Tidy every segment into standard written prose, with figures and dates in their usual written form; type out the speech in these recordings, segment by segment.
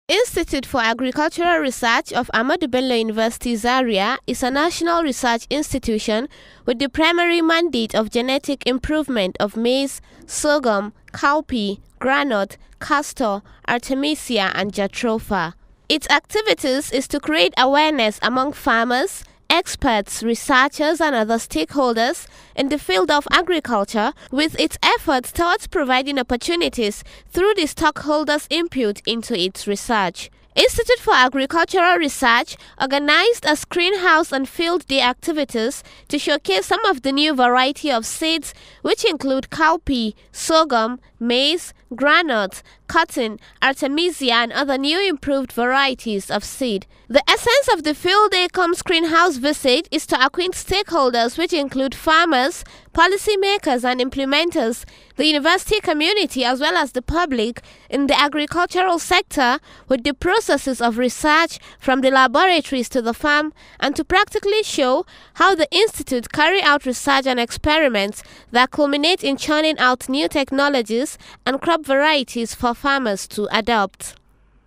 Institute for Agricultural Research of Ahmadu Bello University Zaria is a national research institution with the primary mandate of genetic improvement of maize, sorghum, cowpea, groundnut, castor, artemisia, and jatropha. Its activities is to create awareness among farmers, experts, researchers, and other stakeholders in the field of agriculture, with its efforts towards providing opportunities through the stockholders' input into its research. Institute for Agricultural Research organized a greenhouse and field day activities to showcase some of the new variety of seeds, which include cowpea, sorghum, maize, groundnut, cotton, artemisia, and other new improved varieties of seed. The essence of the field day comes greenhouse visit is to acquaint stakeholders, which include farmers, policymakers, and implementers, the university community, as well as the public in the agricultural sector, with the processes of research from the laboratories to the farm, and to practically show how the institute carry out research and experiments that culminate in churning out new technologies and crop varieties for farmers to adopt.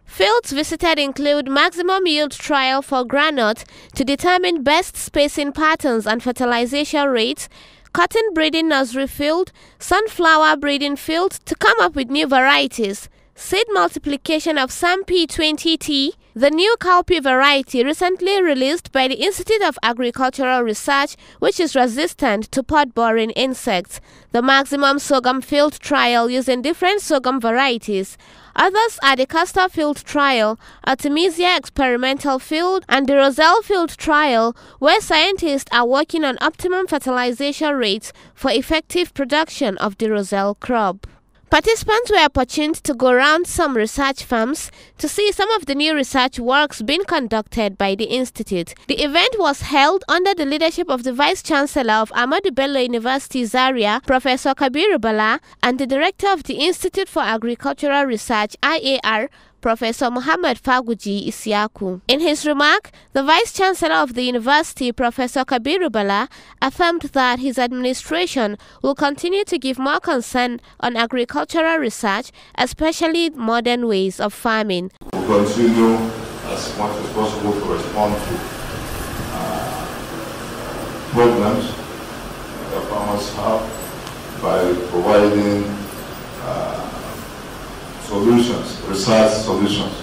Fields visited include maximum yield trial for groundnut to determine best spacing patterns and fertilization rates, cotton breeding nursery field, sunflower breeding field to come up with new varieties, seed multiplication of SAM P20T, the new cowpea variety recently released by the Institute of Agricultural Research, which is resistant to pod-boring insects, the maximum sorghum field trial using different sorghum varieties. Others are the castor field trial, artemisia experimental field, and the roselle field trial, where scientists are working on optimum fertilization rates for effective production of the roselle crop. Participants were opportuned to go around some research farms to see some of the new research works being conducted by the institute. The event was held under the leadership of the Vice Chancellor of Ahmadu Bello University Zaria, Professor Kabiru Bala, and the Director of the Institute for Agricultural Research, IAR, Professor Muhammad Faguji Isiaku. In his remark, the Vice Chancellor of the University, Professor Kabiru Bala, affirmed that his administration will continue to give more concern on agricultural research, especially modern ways of farming. We'll continue as much as possible to respond to problems that farmers have by providing solutions, research solutions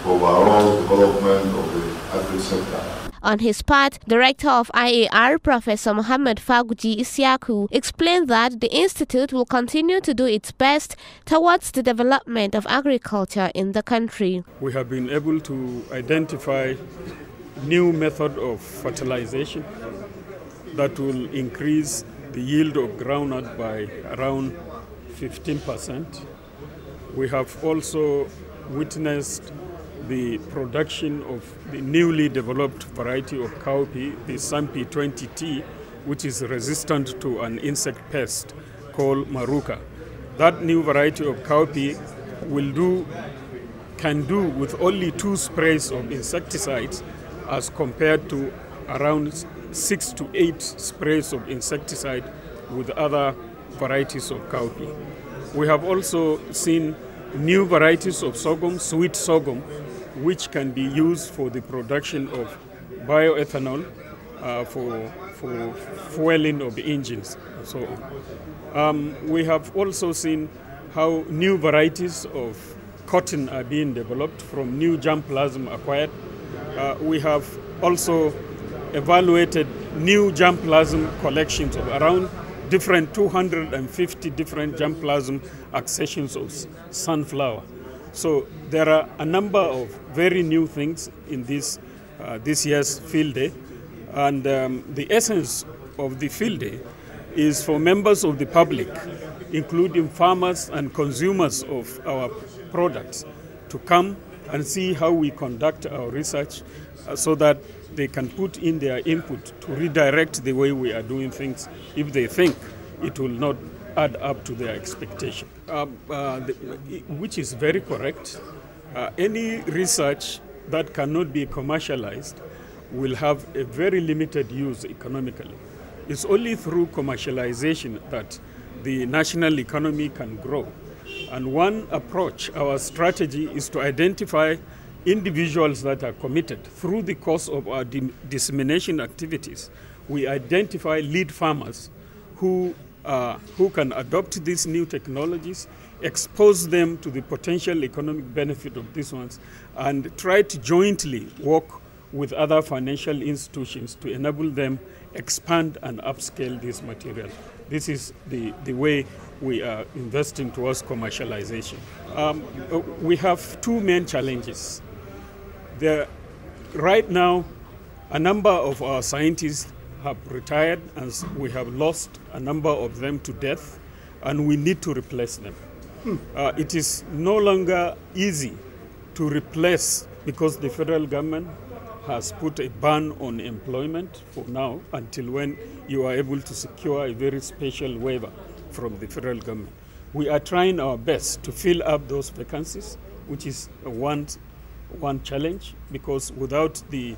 for overall development of the agri-sector. On his part, Director of IAR, Professor Muhammad Faguji Isiaku, explained that the institute will continue to do its best towards the development of agriculture in the country. We have been able to identify new method of fertilization that will increase the yield of groundnut by around 15%. We have also witnessed the production of the newly developed variety of cowpea, the SAM P20T, which is resistant to an insect pest called maruca. That new variety of cowpea can do with only 2 sprays of insecticides as compared to around 6 to 8 sprays of insecticide with other varieties of cowpea. We have also seen new varieties of sorghum, sweet sorghum, which can be used for the production of bioethanol for fueling of the engines and so on. We have also seen how new varieties of cotton are being developed from new germplasm acquired. We have also evaluated new germplasm collections of around 250 different germplasm accessions of sunflower. So there are a number of very new things in this year's field day, and the essence of the field day is for members of the public, including farmers and consumers of our products, to come and see how we conduct our research so that they can put in their input to redirect the way we are doing things if they think it will not add up to their expectation, which is very correct. Any research that cannot be commercialized will have a very limited use economically. It's only through commercialization that the national economy can grow. And one approach, our strategy, is to identify individuals that are committed. Through the course of our dissemination activities, we identify lead farmers who can adopt these new technologies, expose them to the potential economic benefit of these ones, and try to jointly work with other financial institutions to enable them expand and upscale this material. This is the way we are investing towards commercialization. We have two main challenges. Right now, a number of our scientists have retired, and we have lost a number of them to death, and we need to replace them. It is no longer easy to replace, because the federal government has put a ban on employment for now until when you are able to secure a very special waiver from the federal government. We are trying our best to fill up those vacancies, which is one challenge, because without the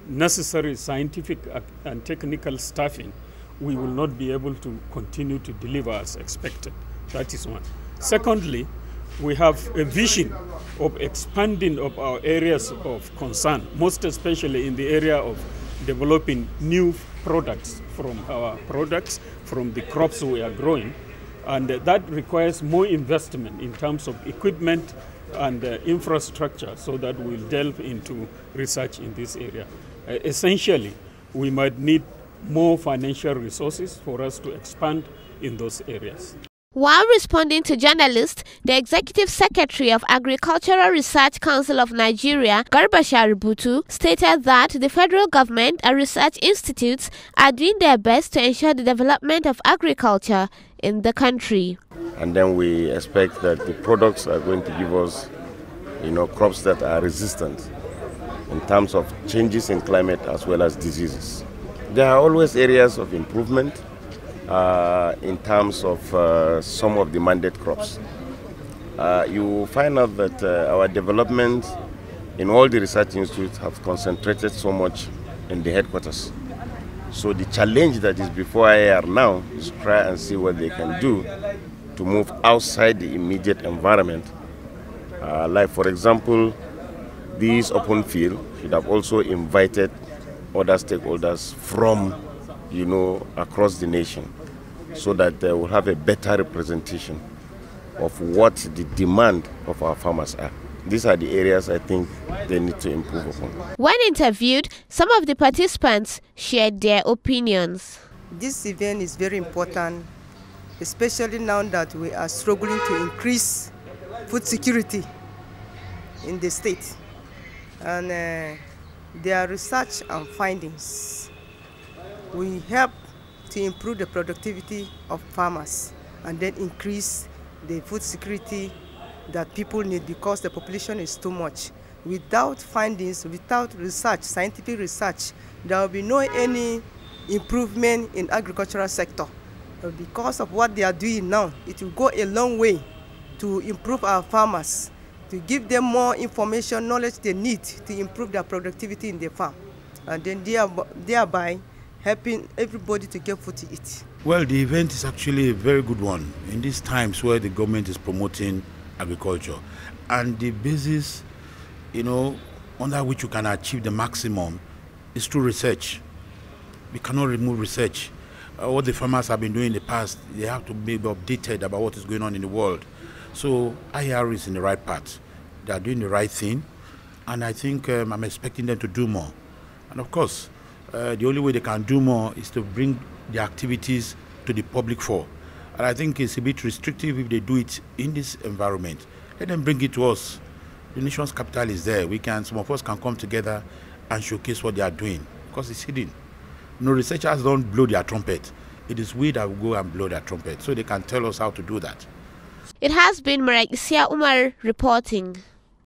necessary scientific and technical staffing, we will not be able to continue to deliver as expected. That is one. Secondly, we have a vision of expanding of our areas of concern, most especially in the area of developing new products from our products, from the crops we are growing. And that requires more investment in terms of equipment and infrastructure, so that we'll delve into research in this area. Essentially, we might need more financial resources for us to expand in those areas. While responding to journalists, the Executive Secretary of Agricultural Research Council of Nigeria, Garba Shaributu, stated that the federal government and research institutes are doing their best to ensure the development of agriculture in the country. And then we expect that the products are going to give us, crops that are resistant in terms of changes in climate as well as diseases. There are always areas of improvement in terms of some of the mandate crops. You find out that our development in all the research institutes have concentrated so much in the headquarters. So the challenge that is before IAR now is to try and see what they can do to move outside the immediate environment. Like, for example, this open field should have also invited other stakeholders from, across the nation, so that they will have a better representation of what the demand of our farmers are. These are the areas I think they need to improve upon. When interviewed, some of the participants shared their opinions. This event is very important, especially now that we are struggling to increase food security in the state. And their research and findings will help to improve the productivity of farmers and then increase the food security that people need, because the population is too much. Without findings, without research, scientific research, there will be no any improvement in agricultural sector. Because of what they are doing now, it will go a long way to improve our farmers, to give them more information, knowledge they need to improve their productivity in the farm, and then thereby helping everybody to get food to eat. Well, the event is actually a very good one in these times where the government is promoting agriculture. And the basis, under which you can achieve the maximum is through research. We cannot remove research. What the farmers have been doing in the past, they have to be updated about what is going on in the world. So IAR is in the right path. They are doing the right thing. And I think I'm expecting them to do more. And of course, the only way they can do more is to bring the activities to the public fore. And I think it's a bit restrictive if they do it in this environment. Let them bring it to us. The nation's capital is there. Some of us can come together and showcase what they are doing, because it's hidden. Researchers don't blow their trumpet. It is we that will go and blow their trumpet, so they can tell us how to do that. It has been Maraisia Umar reporting.